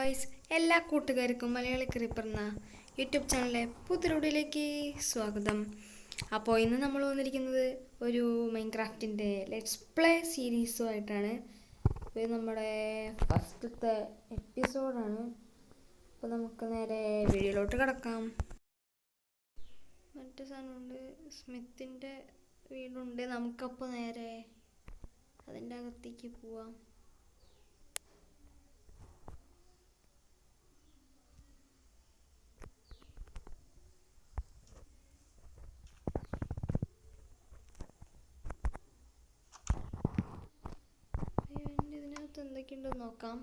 Guys, എല്ലാ കൂട്ടുകാർക്കും Malayali creeper എന്ന യൂട്യൂബ് ചാനലിലെ പുതിയൊരുവിലേക്ക് സ്വാഗതം. അപ്പോൾ ഇന്ന് നമ്മൾ വന്നിരിക്കുന്നത് ഒരു മൈൻക്രാഫ്റ്റിൻ്റെ ലെറ്റ്സ് പ്ലേ സീരീസുമായിട്ടാണ്. ഇത് നമ്മുടെ ഫസ്റ്റത്തെ എപ്പിസോഡാണ്. അപ്പോൾ നമുക്ക് നേരെ വീഡിയോയിലോട്ട് കിടക്കാം. മറ്റേ സാധനമുണ്ട്, സ്മിത്തിൻ്റെ വീടുണ്ട്. നമുക്കപ്പോൾ നേരെ അതിൻ്റെ അകത്തേക്ക് പോവാം. ഇതിനകത്ത് എന്തൊക്കെയുണ്ടെന്ന് നോക്കാം.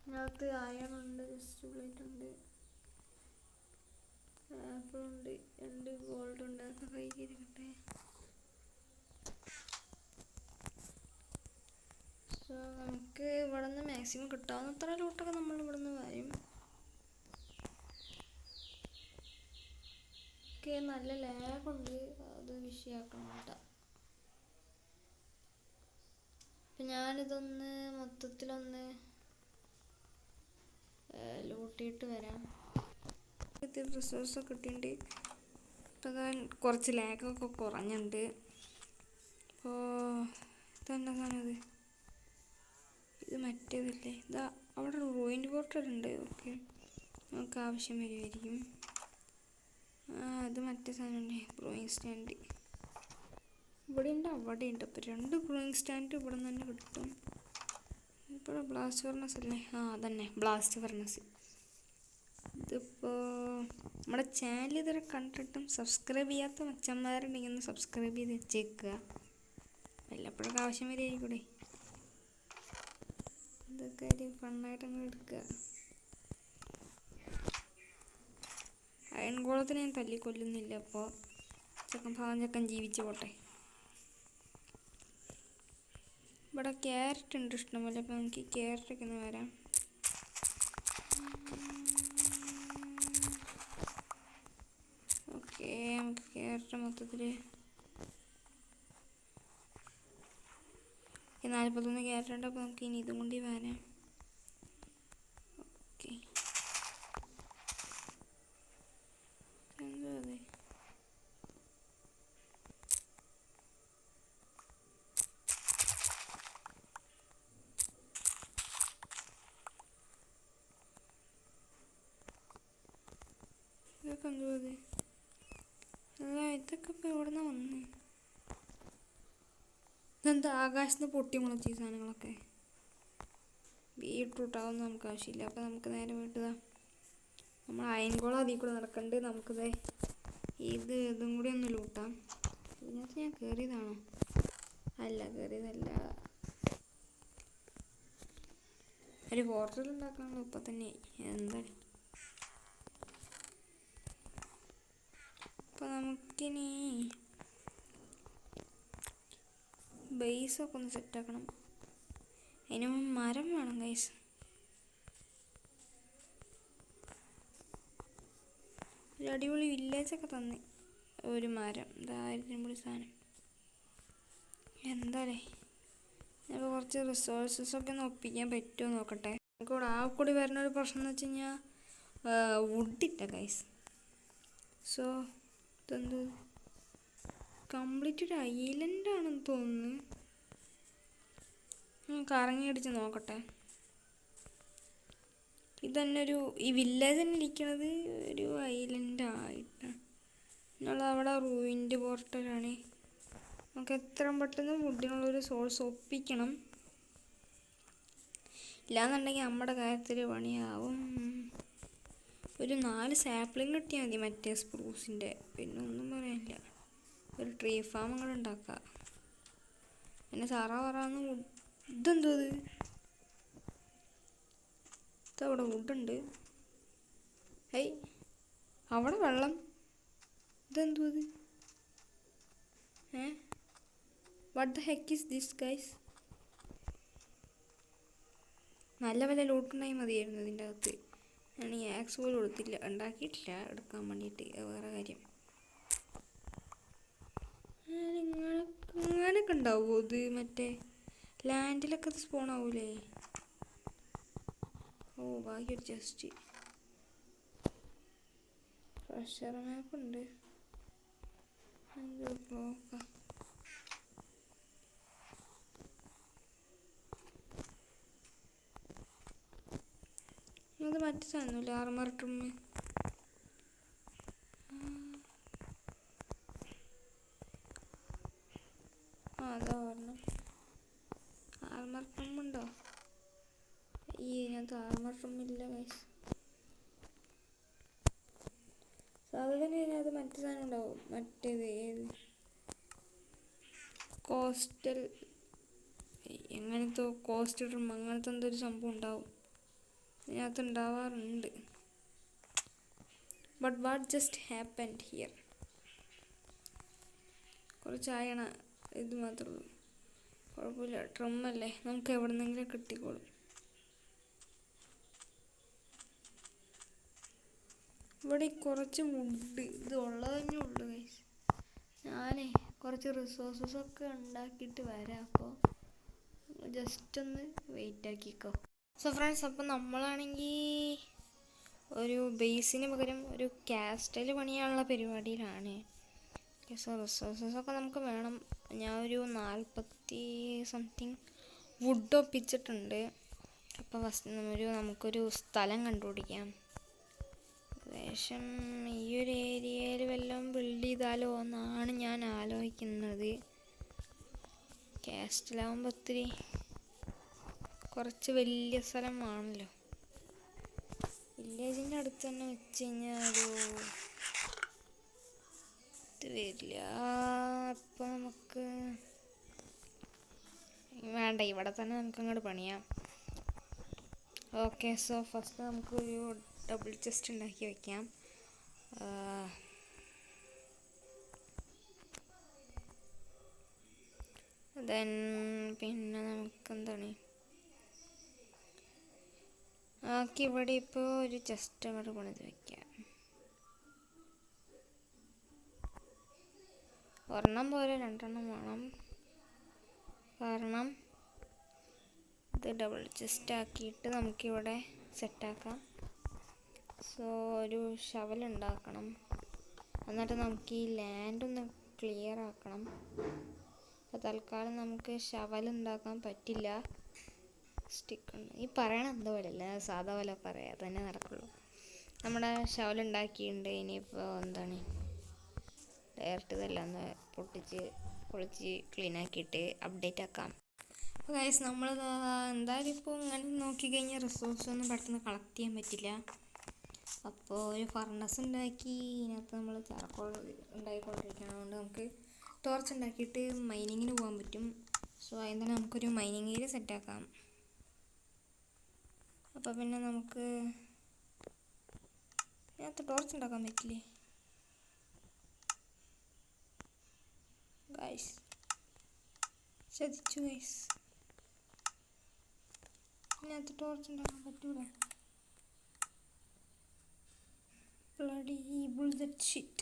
ഇതിനകത്ത് അയണുണ്ട്, സ്റ്റൂലൈറ്റ് ഉണ്ട്, ആപ്പിൾ ഉണ്ട്, 2 ഗോൾഡ് ഉണ്ട്. അതൊക്കെ കൈകരിക്കട്ടെ. സോ നമുക്ക് ഇവിടെ നിന്ന് മാക്സിമം കിട്ടാവുന്നത്ര ലൂട്ടൊക്കെ നമ്മൾ ഇവിടെ നിന്ന് വരും. ഓക്കെ, നല്ല ലാഗുണ്ട്, അത് വിഷയമാക്കണം കേട്ടോ. അപ്പം ഞാനിതൊന്ന് മൊത്തത്തിലൊന്ന് ലൂട്ടിയിട്ട് വരാം. റിസോഴ്സൊക്കെ കിട്ടിയിട്ടുണ്ട്. അപ്പം കുറച്ച് ലാഗൊക്കെ കുറഞ്ഞിട്ടുണ്ട്. അപ്പോൾ ഇതെന്താ സാധനം? ഇത് മറ്റേതല്ലേ? ഇതാ അവിടെ റൂയിൻഡ് പോർട്ടൽ ഉണ്ട്. ഓക്കെ, നമുക്ക് ആവശ്യം വരുമായിരിക്കും. അത് മറ്റേ സാധനമുണ്ട്, ബ്രോയിങ് സ്റ്റാൻഡ്. ഇവിടെ ഉണ്ട്, അവിടെ ഉണ്ട്. അപ്പോൾ 2 ബ്രോയിങ് സ്റ്റാൻഡ് ഇവിടെ നിന്ന് തന്നെ കിട്ടും. ഇപ്പോൾ ബ്ലാസ്റ്റ് ഫർണസ് അല്ലേ? അതന്നെ, ബ്ലാസ്റ്റ് ഫർണസ്. ഇതിപ്പോൾ നമ്മുടെ ചാനൽ ഇതുവരെ കണ്ടിട്ടും സബ്സ്ക്രൈബ് ചെയ്യാത്ത മച്ചന്മാരുണ്ടെങ്കിൽ ഒന്ന് സബ്സ്ക്രൈബ് ചെയ്ത് വെച്ചേക്കുക. വല്ലപ്പോഴൊക്കെ ആവശ്യം വരുമായിരിക്കൂടെ. ഇതൊക്കെ ഒരു ഫണ്ണായിട്ട് അങ്ങ് എടുക്കുക. അയൺ ഗോളത്തിന് ഞാൻ തല്ലിക്കൊല്ലുന്നില്ല. അപ്പോൾ ചെക്കൻ ജീവിച്ച് പോട്ടെ. ഇവിടെ ക്യാരറ്റ് ഉണ്ട് ഇഷ്ടംപോലെ. അപ്പോൾ നമുക്ക് ക്യാരറ്റൊക്കെ ഒന്ന് വരാം. ഓക്കെ, നമുക്ക് ക്യാരറ്റ് മൊത്തത്തിൽ 41 ക്യാരറ്റ് ഉണ്ട്. അപ്പോൾ നമുക്ക് ഇനി ഇതും കൊണ്ട് വരാം. ഓക്കെ, എന്താ അതെ? ഇതൊക്കെ എന്തോ അത്? അല്ല, ഇതൊക്കെ ഇപ്പോൾ എവിടെ നിന്നാണ് വന്നേ? ഇതെന്താ ആകാശത്ത് പൊട്ടി മുളച്ച ഈ സാധനങ്ങളൊക്കെ? ബീട്രൂട്ടാവുന്ന നമുക്ക് ആവശ്യമില്ല. അപ്പോൾ നമുക്ക് നേരെ വീട്ടുക. നമ്മൾ അയൻകോളം അതിൽ കൂടെ നടക്കണ്ട്. നമുക്കിത് ഇതും കൂടി ഒന്ന് ലൂട്ടാം. ഇതിനകത്ത് ഞാൻ കയറിയതാണോ? അല്ല, കയറിയതല്ല. ഒരു ഹോട്ടൽ ഉണ്ടാക്കണമല്ലോ ഇപ്പം തന്നെ. എന്താ അപ്പോൾ നമുക്കിനി ബേസൊക്കെ ഒന്ന് സെറ്റാക്കണം. അതിന് മരം വേണം ഗൈസ്. ഒരു അടിപൊളി വില്ലേജൊക്കെ തന്നെ ഒരു മരം. ഇതായിരുന്നു സാധനം. എന്താല്ലേ, അപ്പോൾ കുറച്ച് റിസോഴ്സസൊക്കെ ഒന്ന് ഒപ്പിക്കാൻ പറ്റുമോ നോക്കട്ടെ. നമുക്കിവിടെ കൂടി വരുന്ന ഒരു പ്രശ്നം എന്ന് വെച്ച് കഴിഞ്ഞാൽ വുഡില്ല ഗൈസ്. സോ ഇതെന്ത് കംപ്ലീറ്റ് ഒരു ഐലൻഡാണെന്ന് തോന്നുന്നു. കറങ്ങി അടിച്ച് നോക്കട്ടെ. ഇതന്നെ ഈ വില്ലേജ് തന്നെ ഇരിക്കുന്നത് ഒരു ഐലൻഡായിട്ടാണ്. എന്നുള്ള അവിടെ റൂയിൻഡ് പോർട്ടലാണ്. നമുക്ക് എത്രയും പെട്ടെന്ന് വുഡിനുള്ളൊരു സോഴ്സ് ഒപ്പിക്കണം. ഇല്ലാന്നുണ്ടെങ്കിൽ നമ്മുടെ കാര്യത്തിൽ പണിയാവും. ഒരു 4 സാപ്ലിങ് കിട്ടിയാൽ മതി മറ്റേ സ്പ്രൂസിൻ്റെ. പിന്നെ ഒന്നും പറയാനില്ല. ഒരു ട്രീ ഫാം അങ്ങോട്ട് ഉണ്ടാക്കാം. പിന്നെ പറന്ന് ഇതെന്തോ ഇതവിടെ വുഡുണ്ട്. ഏയ്, അവിടെ വെള്ളം. ഇതെന്തോ ഇത്? What the heck is this guys? നല്ല വല്ല ലൂട്ടുണ്ടായി മതിയായിരുന്നു ഇതിൻ്റെ അകത്ത്. ഞാൻ ഈ ആക്സ് പോലും ഉണ്ടാക്കിയിട്ടില്ല എടുക്കാൻ വേണ്ടിയിട്ട്. വേറെ കാര്യം. അങ്ങനെയൊക്കെ ഉണ്ടാവുമോ ഇത്? മറ്റേ ലാൻഡിലൊക്കെ ഇത് സ്പോൺ ആവൂലേ? ഓ ഭാഗ്യം, ജസ്റ്റ് പ്രഷർ മാപ്പ് ഉണ്ട്. നോക്കാം. അത് മറ്റു സാധനമില്ല, ആർമർ ട്രിമ്മ്. അതാ പറഞ്ഞു, ആർമർ ട്രിമ്മുണ്ടോ? ഇതിനകത്ത് ആർമർ ട്രിമ്മില്ല ഗൈസ്. സാധാരണ ഇതിനകത്ത് മറ്റു സാധനം ഉണ്ടാവും, മറ്റേത് ഏത് കോസ്റ്റൽ എങ്ങനത്തെ കോസ്റ്റ് ട്രിം അങ്ങനത്തെ എന്തൊരു സംഭവം ഉണ്ടാവും ഇതിനകത്ത്, ഉണ്ടാവാറുണ്ട്. But what just happened here? കുറച്ചായണ ഇത് മാത്രമേ ഉള്ളൂ. കുഴപ്പമില്ല, ട്രിമ്മല്ലേ, നമുക്ക് എവിടെ നിന്നെങ്കിലും കിട്ടിക്കോളും. ഇവിടെ കുറച്ച് വുഡ് ഇത് ഉള്ളത് തന്നെ ഉള്ളു ഗൈസ്. ഞാനേ കുറച്ച് റിസോഴ്സസൊക്കെ ഉണ്ടാക്കിയിട്ട് വരാം. അപ്പോൾ ജസ്റ്റ് ഒന്ന് വെയിറ്റ് ആക്കിക്കോ. സോ ഫ്രണ്ട്സ്, അപ്പോൾ നമ്മളാണെങ്കിൽ ഒരു ബേസിന് പകരം ഒരു കാസ്റ്റൽ പണിയാനുള്ള പരിപാടിയിലാണ്. സോ റിസോഴ്സസൊക്കെ നമുക്ക് വേണം. ഞാൻ ഒരു 40 സംതിങ് വുഡ് ഒപ്പിച്ചിട്ടുണ്ട്. അപ്പോൾ ഫസ്റ്റ് നമുക്കൊരു സ്ഥലം കണ്ടുപിടിക്കാം. ഏകദേശം ഈ ഒരു ഏരിയയിൽ വല്ലതും ബിൽഡ് ചെയ്താലോ എന്നാണ് ഞാൻ ആലോചിക്കുന്നത്. കാസ്റ്റലാകുമ്പോൾ ഒത്തിരി കുറച്ച് വലിയ സ്ഥലമാണല്ലോ. വില്ലേജിൻ്റെ അടുത്ത് തന്നെ വെച്ച് കഴിഞ്ഞാൽ ഒരു ഇത് വരില്ല. അപ്പോൾ നമുക്ക് വേണ്ട, ഇവിടെ തന്നെ നമുക്ക് അങ്ങോട്ട് പണിയാം. ഓക്കെ, സോ ഫസ്റ്റ് നമുക്കൊരു ഡബിൾ ചെസ്റ്റ് ഉണ്ടാക്കി വയ്ക്കാം. ദെൻ പിന്നെ നമുക്ക് എന്താണ് ഇവിടെ ഇപ്പോൾ ഒരു ചെസ്റ്റ് അങ്ങോട്ട് പണിത് വയ്ക്കാം. ഒരെണ്ണം പോലെ 2 എണ്ണം വേണം, കാരണം ഇത് ഡബിൾ ചെസ്റ്റ് ആക്കിയിട്ട് നമുക്കിവിടെ സെറ്റാക്കാം. സോ ഒരു ഷവൽ ഉണ്ടാക്കണം. എന്നിട്ട് നമുക്ക് ഈ ലാൻഡ് ഒന്ന് ക്ലിയർ ആക്കണം. അപ്പോൾ തൽക്കാലം നമുക്ക് ഷവൽ ഉണ്ടാക്കാൻ പറ്റില്ല. സ്റ്റിക്കുണ്ട് ഈ പറയണ എന്തോ പോലെ അല്ല, സാധാ പോലെ പറയാം, തന്നെ നടക്കുള്ളൂ. നമ്മുടെ ഷവൽ ഉണ്ടാക്കിയിട്ടുണ്ട്. ഇനിയിപ്പോൾ എന്താണ് ഡയറക്റ്റ് ഇതെല്ലാം ഒന്ന് പൊളിച്ച് ക്ലീൻ ആക്കിയിട്ട് അപ്ഡേറ്റ് ആക്കാം. അപ്പോൾ ഗൈസ്, നമ്മൾ എന്തായാലും ഇപ്പോൾ ഇങ്ങനെ നോക്കിക്കഴിഞ്ഞാൽ റിസോഴ്സ് ഒന്നും പെട്ടെന്ന് കളക്ട് ചെയ്യാൻ പറ്റില്ല. അപ്പോൾ ഒരു ഫർണസ് ഉണ്ടാക്കി ഇതിനകത്ത് നമ്മൾ ചാർക്കോൾ ഉണ്ടാക്കിക്കൊണ്ടിരിക്കണം. അതുകൊണ്ട് നമുക്ക് ടോർച്ച് ഉണ്ടാക്കിയിട്ട് മൈനിങ്ങിന് പോകാൻ പറ്റും. സോ അതിന് തന്നെ നമുക്കൊരു മൈനിങ് ഏരിയ സെറ്റാക്കാം. അപ്പോൾ പിന്നെ നമുക്ക് ഇതിനകത്ത് ടോർച്ച് ഉണ്ടാക്കാൻ പറ്റില്ലേ ഗൈസ്? ശ്രദ്ധിച്ചു ഗൈസ്, ഇതിനകത്ത് ടോർച്ച് ഉണ്ടാക്കാൻ പറ്റൂല. bloody bullshit shit.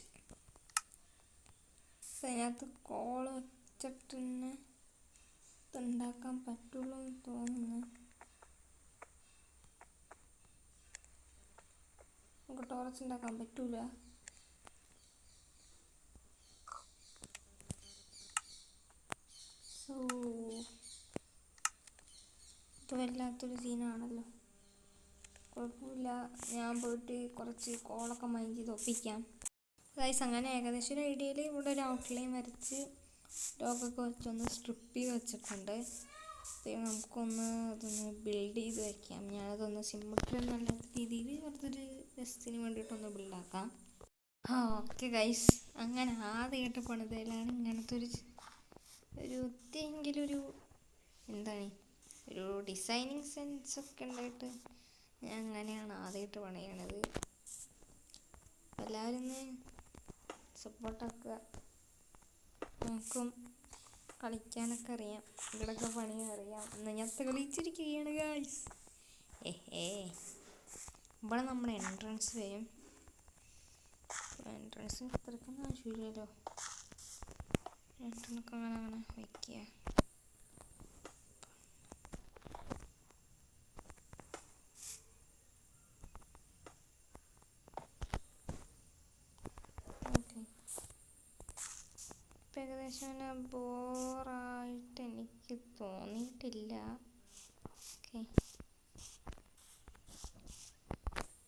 അതിനകത്ത് കോള് വെച്ചിട്ട് തന്നെ ഇതുണ്ടാക്കാൻ പറ്റുള്ളൂ എന്ന് തോന്നുന്നു. നമുക്ക് ടോർച്ച് ഉണ്ടാക്കാൻ പറ്റൂല. സോ ഇത് വല്ലാത്തൊരു സീനാണല്ലോ. കുഴപ്പമില്ല, ഞാൻ പോയിട്ട് കുറച്ച് കോളൊക്കെ മൈൻ ചെയ്ത് ഒപ്പിക്കാം ഗൈസ്. അങ്ങനെ ഏകദേശം ഒരു ഐഡിയയിൽ ഇവിടെ ഒരു ഔട്ട്ലൈൻ വരച്ച് ലോക്കൊക്കെ വെച്ചൊന്ന് സ്ട്രിപ്പ് ചെയ്ത് വെച്ചിട്ടുണ്ട്. നമുക്കൊന്ന് അതൊന്ന് ബിൽഡ് ചെയ്ത് വയ്ക്കാം. ഞാനതൊന്ന് സിമ്പിൾ എന്നുള്ള രീതിയിൽ കുറച്ചൊരു രസത്തിന് വേണ്ടിയിട്ടൊന്ന് ബിൽഡാക്കാം. ഓക്കെ ഗൈസ്, അങ്ങനെ ആദ്യമായിട്ട് പണിതലാണ് ഇങ്ങനത്തെ ഒരു ഒത്തിരിയെങ്കിലും ഒരു എന്താണ് ഒരു ഡിസൈനിങ് സെൻസൊക്കെ ഉണ്ടായിട്ട് ഞാൻ അങ്ങനെയാണ് ആദ്യമായിട്ട് പണിയണത്. എല്ലാവരും ഒന്ന് സപ്പോർട്ടാക്കുക. നമുക്കും കളിക്കാനൊക്കെ അറിയാം, ഇവിടെയൊക്കെ പണിയാൻ അറിയാം. ഇന്ന് ഞാൻ തെളിയിച്ചിരിക്കുകയാണ് ഗൈസ്. ഇവിടെ നമ്മുടെ എൻട്രൻസ് വരും. എൻട്രൻസിന് അത്രയ്ക്കൊന്നും ആവശ്യമില്ലല്ലോ. രണ്ടെണ്ണൊക്കെ അങ്ങനെ വയ്ക്കുക. ഓക്കെ, ഇപ്പം ഏകദേശം അങ്ങനെ ബോറായിട്ട് എനിക്ക് തോന്നിയിട്ടില്ല. ഓക്കെ,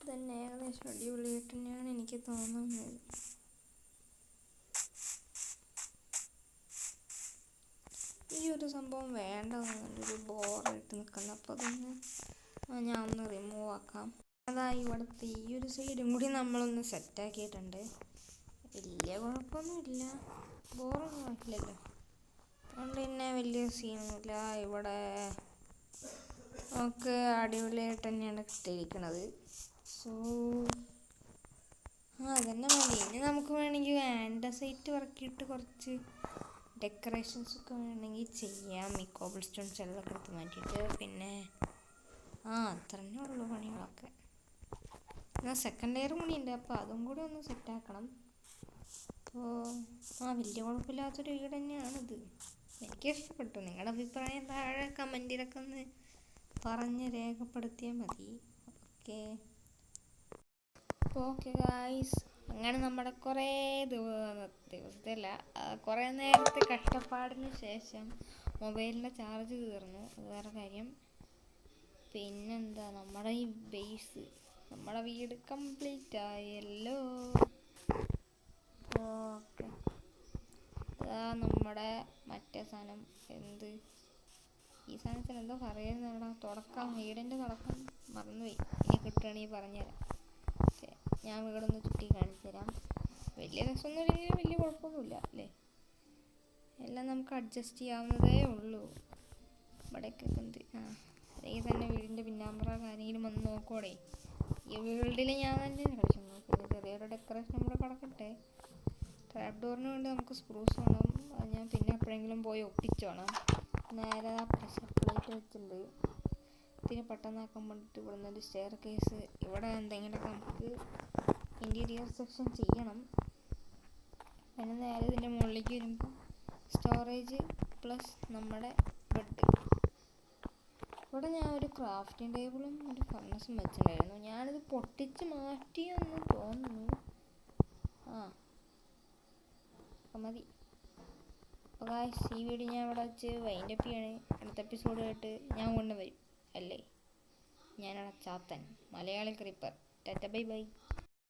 തന്നെ ഏകദേശം അടിപൊളിയായിട്ട് തന്നെയാണ് എനിക്ക് തോന്നുന്നത്. ഈ ഒരു സംഭവം വേണ്ടതെന്നുണ്ട്, ഒരു ബോറായിട്ട് നിൽക്കുന്നത്. അപ്പോൾ അതൊന്ന് ഞാൻ ഒന്ന് റിമൂവ് ആക്കാം. അതായി ഇവിടുത്തെ ഈ ഒരു സൈഡും കൂടി നമ്മളൊന്ന് സെറ്റാക്കിയിട്ടുണ്ട്. വലിയ കുഴപ്പമൊന്നുമില്ല, ബോറൊന്നും ആക്കില്ലല്ലോ. അതുകൊണ്ട് തന്നെ വലിയ സീനൊന്നുമില്ല. ഇവിടെ നമുക്ക് അടിപൊളിയായിട്ട് തന്നെയാണ് കിട്ടിയിരിക്കുന്നത്. സോ അതന്നെ മതി. ഇനി നമുക്ക് വേണമെങ്കിൽ ആൻഡസൈറ്റ് വർക്കിയിട്ട് കുറച്ച് ഡെക്കറേഷൻസൊക്കെ വേണമെങ്കിൽ ചെയ്യാം. ഈ കോബിൾ സ്റ്റോൺസ് എല്ലാം എടുത്ത് മാറ്റിയിട്ട്. പിന്നെ അത്ര തന്നെ ഉള്ളൂ പണികളൊക്കെ. എന്നാൽ സെക്കൻഡ് ലെയർ പണിയുണ്ട്, അപ്പോൾ അതും കൂടി ഒന്ന് സെറ്റാക്കണം. അപ്പോൾ വലിയ കുഴപ്പമില്ലാത്തൊരു വീട് തന്നെയാണിത്. എനിക്ക് ഇഷ്ടപ്പെട്ടു. നിങ്ങളുടെ അഭിപ്രായം താഴെ കമൻറ്റിലൊക്കെ ഒന്ന് പറഞ്ഞ് രേഖപ്പെടുത്തിയാൽ മതി. ഓക്കെ ഗായ്സ്, അങ്ങനെ നമ്മുടെ കുറേ ദിവസത്തെയല്ല, കുറേ നേരത്തെ കഷ്ടപ്പാടിന് ശേഷം മൊബൈലിൻ്റെ ചാർജ് തീർന്നു. അത് വേറെ കാര്യം. പിന്നെന്താ, നമ്മുടെ ഈ ബേസ്, നമ്മുടെ വീട് കംപ്ലീറ്റ് ആയല്ലോ. ഓക്കെ, നമ്മുടെ മറ്റേ സാധനം, ഈ സാധനത്തിന് എന്തോ പറയുന്നതാണ്, തുടക്കം, വീടിൻ്റെ തുടക്കം മറന്നുപോയി. ഇനി കിട്ടുകയാണെങ്കിൽ പറഞ്ഞുതരാം. ഞാൻ വീടൊന്ന് ചുറ്റി കാണിച്ചു തരാം. വലിയ രസമൊന്നും ഇല്ലെങ്കിൽ വലിയ കുഴപ്പമൊന്നുമില്ല അല്ലേ. എല്ലാം നമുക്ക് അഡ്ജസ്റ്റ് ചെയ്യാവുന്നതേ ഉള്ളൂ. ഇവിടേക്കൊക്കെ അല്ലെങ്കിൽ തന്നെ വീടിൻ്റെ പിന്നാമ്പുറ ആരെങ്കിലും വന്ന് നോക്കോടെ. ഈ വീട്ടിൽ ഞാൻ തന്നെ കളിച്ചു നോക്കും. ചെറിയൊരു ഡെക്കറേഷൻ നമ്മുടെ കിടക്കട്ടെ. ട്രാപ്പ് ഡോറിന് വേണ്ടി നമുക്ക് സ്പ്രൂസ് വേണം. അത് ഞാൻ പിന്നെ എപ്പോഴെങ്കിലും പോയി ഒപ്പിച്ചോണം. നേരെ പ്രഷർ പ്ലേറ്റ് വെച്ചിട്ടുണ്ട്. ഇതിന് പെട്ടെന്നാക്കാൻ വേണ്ടിയിട്ട് ഇവിടുന്ന് ഒരു സ്റ്റെയർ കേസ്, ഇവിടെ എന്തെങ്കിലുമൊക്കെ നമുക്ക് ഇൻറ്റീരിയർ സെക്ഷൻ ചെയ്യണം. പിന്നെ നേരെ ഇതിൻ്റെ മുകളിലേക്ക് വരുമ്പോൾ സ്റ്റോറേജ് പ്ലസ് നമ്മുടെ ബെഡ്. ഇവിടെ ഞാൻ ഒരു ക്രാഫ്റ്റിംഗ് ടേബിളും ഒരു ഫർണസും വെച്ചിട്ടുണ്ടായിരുന്നു. ഞാനിത് പൊട്ടിച്ച് മാറ്റിയെന്ന് തോന്നുന്നു. അപ്പം മതി. അപ്പോൾ ഗായ്സ്, ഈ വീഡിയോ ഞാൻ ഇവിടെ വെച്ച് വൈൻഡപ്പ് ചെയ്യാണ്. അടുത്ത എപ്പിസോഡായിട്ട് ഞാൻ കൊണ്ടുവരും അല്ലേ. ഞാനവിടെ Chathan, Malayali creeper. Tata bye bye.